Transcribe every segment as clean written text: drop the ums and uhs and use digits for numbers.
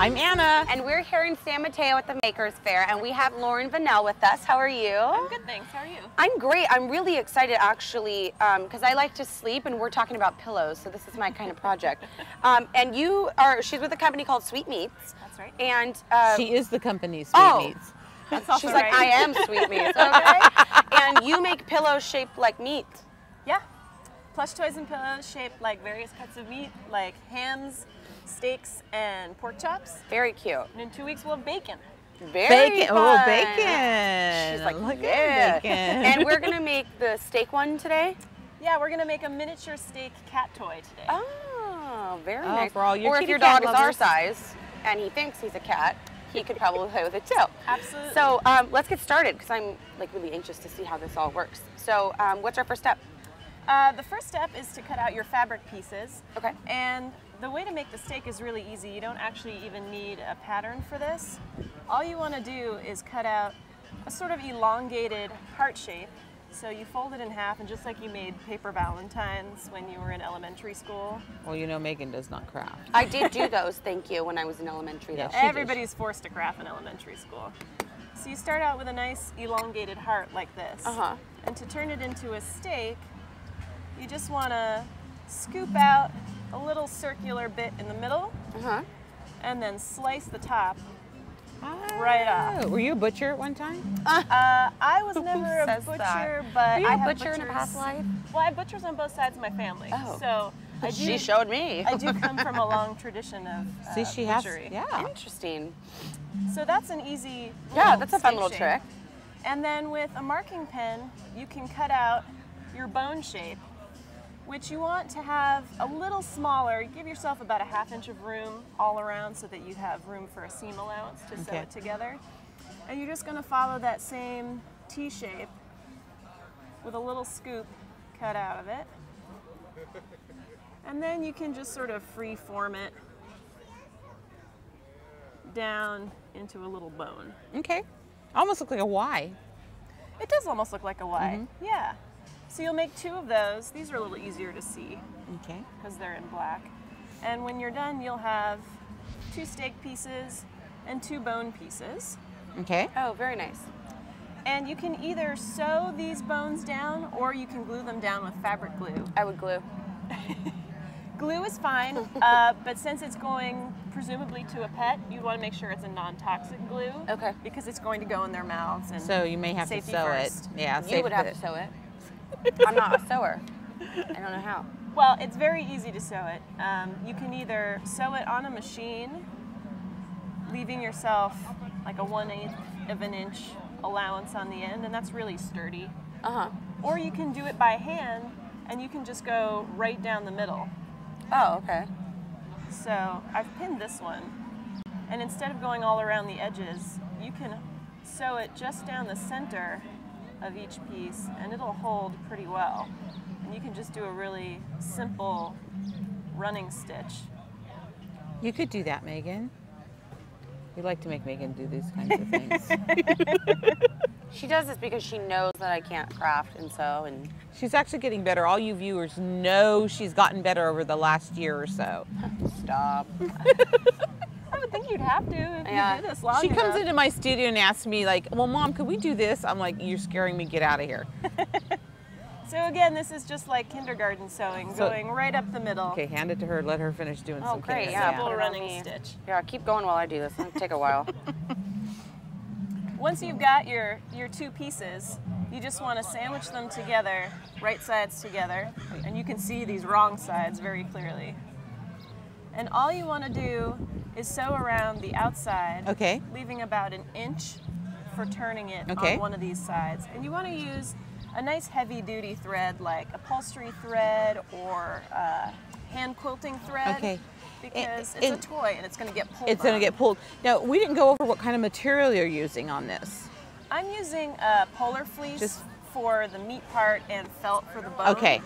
I'm Anna. And we're here in San Mateo at the Makers Faire, and we have Lauren Vanel with us. How are you? I'm good, thanks. How are you? I'm great. I'm really excited, actually, because I like to sleep, and we're talking about pillows, so this is my kind of project. And she's with a company called Sweetmeats. That's right. And She is the company's Sweetmeats. That's also she's right. like, I am Sweetmeats, okay? And you make pillows shaped like meat. Yeah. Plush toys and pillows shaped like various cuts of meat, like hams, steaks, and pork chops. Very cute. And in 2 weeks, we'll have bacon. Very Bacon. fun. Oh, bacon. She's like, look yeah. at bacon. And we're gonna make the steak one today. Yeah, we're gonna make a miniature steak cat toy today. Oh, very nice. for all your or if kitty your cat dog is our lovers. size and he thinks he's a cat, he could probably play with it too. Absolutely. So let's get started because I'm like really anxious to see how this all works. So what's our first step? The first step is to cut out your fabric pieces. Okay. And the way to make the steak is really easy. You don't actually even need a pattern for this. All you want to do is cut out a sort of elongated heart shape. So you fold it in half, and just like you made paper valentines when you were in elementary school. Well, you know Megan does not craft. I did do those, thank you, when I was in elementary though. Yeah, she did. Everybody's forced to craft in elementary school. So you start out with a nice elongated heart like this. Uh-huh. And to turn it into a steak, you just want to scoop out a little circular bit in the middle Uh-huh. and then slice the top right off. Oh, were you a butcher at one time? I was never a says butcher, that? but Were you I a have butcher in a butchers- past life? Well, I have butchers on both sides of my family. Oh. So I do, She showed me. I do come from a long tradition of See, she has. butchery. Yeah. Interesting. So that's an easy Yeah, that's a fun steak little shape. trick. And then with a marking pen, you can cut out your bone shape, which you want to have a little smaller. Give yourself about a ½ inch of room all around so that you have room for a seam allowance to sew Okay. it together. And you're just going to follow that same T shape with a little scoop cut out of it. And then you can just sort of free form it down into a little bone. Okay. Almost look like a Y. It does almost look like a Y. Yeah. So you'll make 2 of those. These are a little easier to see Okay. because they're in black. And when you're done, you'll have 2 steak pieces and 2 bone pieces. Okay. Oh, very nice. And you can either sew these bones down or you can glue them down with fabric glue. I would glue. Glue is fine, but since it's going presumably to a pet, you want to make sure it's a non-toxic glue. Okay. Because it's going to go in their mouths. And So you may have to safety sew first. it. Yeah. You safe would have it. to sew it. I'm not a sewer. I don't know how. Well, it's very easy to sew it. You can either sew it on a machine, leaving yourself like a 1/8 of an inch allowance on the end, and that's really sturdy. Uh-huh. Or you can do it by hand, and you can just go right down the middle. Oh, okay. So I've pinned this one, and instead of going all around the edges, you can sew it just down the center of each piece, and it'll hold pretty well. And you can just do a really simple running stitch. You could do that, Megan. We like to make Megan do these kinds of things. She does this because she knows that I can't craft and sew and She's actually getting better. All you viewers know she's gotten better over the last year or so. stop. I would think you'd have to if Yeah. you did this long She comes enough. into my studio and asks me like, well, Mom, could we do this? I'm like, you're scaring me, get out of here. So again, this is just like kindergarten sewing, So- going right up the middle. Okay, hand it to her, let her finish doing Oh, some great, kindergarten. yeah. Simple put it on running me. stitch. Yeah, keep going while I do this. It'll take a while. Once you've got your 2 pieces, you just want to sandwich them together, right sides together, and you can see these wrong sides very clearly. And all you want to do is sew around the outside, Okay. leaving about 1 inch for turning it Okay. on one of these sides. And you want to use a nice heavy-duty thread like upholstery thread or hand quilting thread. Okay. Because And- it's a toy and it's going to get pulled It's going on. to get pulled. Now, we didn't go over what kind of material you're using on this. I'm using polar fleece Just- for the meat part and felt for the bone. Okay.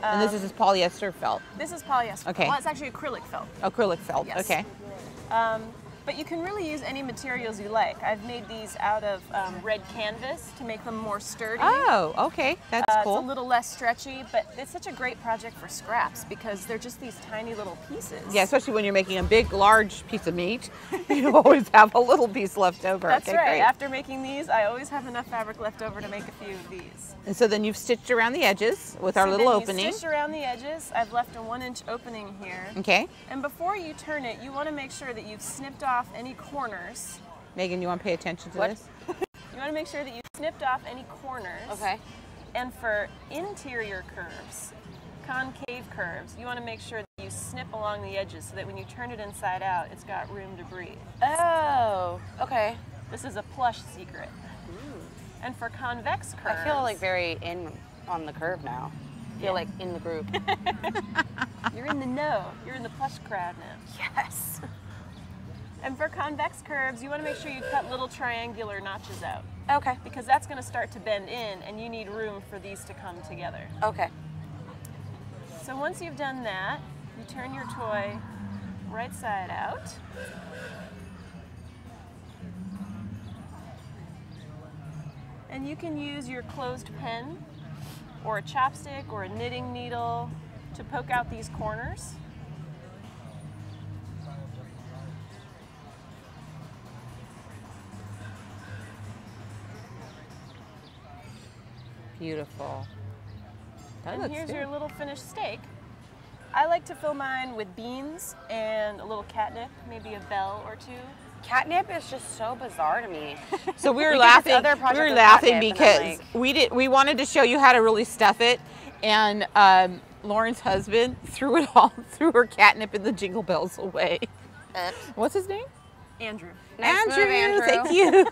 And this is just polyester felt, This is polyester. Okay. Well, it's actually acrylic felt. acrylic felt. Yes. Okay. But you can really use any materials you like. I've made these out of red canvas to make them more sturdy. Oh, okay, that's It's cool. a little less stretchy, but it's such a great project for scraps because they're just these tiny little pieces. Yeah, especially when you're making a big, large piece of meat, you always have a little piece left over. That's okay, right. Great. After making these, I always have enough fabric left over to make a few of these. And so then you've stitched around the edges with our So little then opening. You stitch around the edges. I've left a 1-inch opening here. Okay. And before you turn it, you want to make sure that you've snipped off any corners. Megan, you want to pay attention to What? this? You want to make sure that you've snipped off any corners. Okay. And for interior curves, concave curves, you want to make sure that you snip along the edges so that when you turn it inside out, it's got room to breathe. Oh, okay. This is a plush secret. And for convex curves, I feel like very in on the curve now. I feel like in the group. you're in the know. You're in the plush crowd now. Yes. And for convex curves, you want to make sure you cut little triangular notches out Okay. because that's going to start to bend in and you need room for these to come together. Okay. So once you've done that, you turn your toy right side out. And you can use your closed pen or a chopstick or a knitting needle to poke out these corners. Beautiful. That And looks here's good. your little finished steak. I like to fill mine with beans and a little catnip, maybe a bell or two. Catnip is just so bizarre to me. So we were We did this laughing. other We project were with laughing catnip, and I'm because we wanted to show you how to really stuff it, and Lauren's husband threw it all threw her catnip and the jingle bells away. What's his name? Andrew. Nice move, Andrew. Thank you.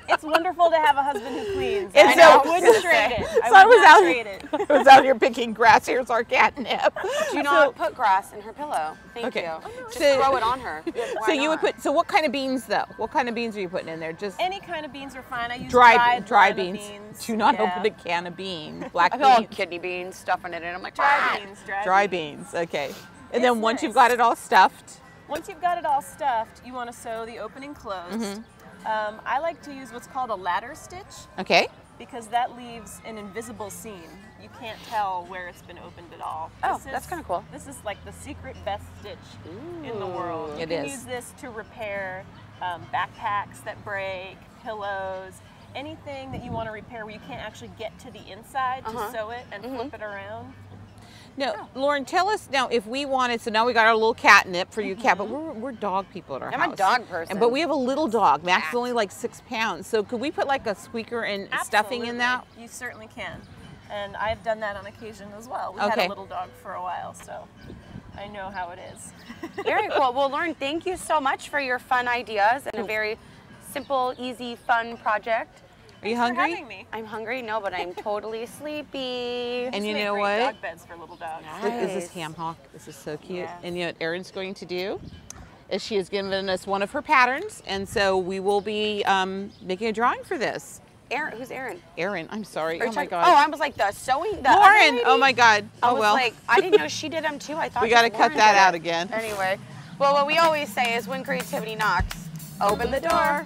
It's wonderful to have a husband who cleans. And I so- know, I wouldn't trade it. So I would not trade it. I was out here picking grass. Here's our catnip. Do not put grass in her pillow. Thank Okay. you. Oh, no, Just so- throw it on her. So you would put. So what kind of beans though? What kind of beans are you putting in there? Just Any kind of beans are fine. I use dry dried beans. lima beans. Do not Yeah. open a can of beans. Black I feel like beans. kidney beans, stuffing it in. I'm like, Dry beans. Dry beans. Okay. And It's then once you've nice. got it all stuffed. Once you've got it all stuffed, you want to sew the opening closed. Mm-hmm. I like to use what's called a ladder stitch Okay. because that leaves an invisible seam. You can't tell where it's been opened at all. Oh, This that's is- kinda cool. This is like the secret best stitch in the world. You It can is. use this to repair backpacks that break, pillows, anything that you want to repair where you can't actually get to the inside to sew it and flip it around. No, Lauren, tell us now if we wanted. So now we got our little catnip for you, cat. But we're dog people at our I'm house. a dog person. But we have a little dog. Max is only like 6 pounds. So could we put like a squeaker and stuffing in that? Absolutely. You certainly can. And I've done that on occasion as well. We Okay. had a little dog for a while, so I know how it is. Very cool. Well, Lauren, thank you so much for your fun ideas and a very simple, easy, fun project. Are you For hungry? having me. I'm hungry, no, but I'm totally sleepy. And you Make know great what? Dog beds for little dogs. Look, this is Nice. ham hock. This is so cute. Yes. And you know what Erin's going to do? Is she has given us one of her patterns, and so we will be making a drawing for this. Aaron, who's Aaron? Erin, I'm sorry. Are you Oh my talking- God. Oh, I was like the sewing. The other Lauren. lady? Oh my God. I Oh was well. like, I didn't know she did them too. I thought We gotta just cut Lauren that did out it. again. Anyway, well, what we always say is when creativity knocks, open the door.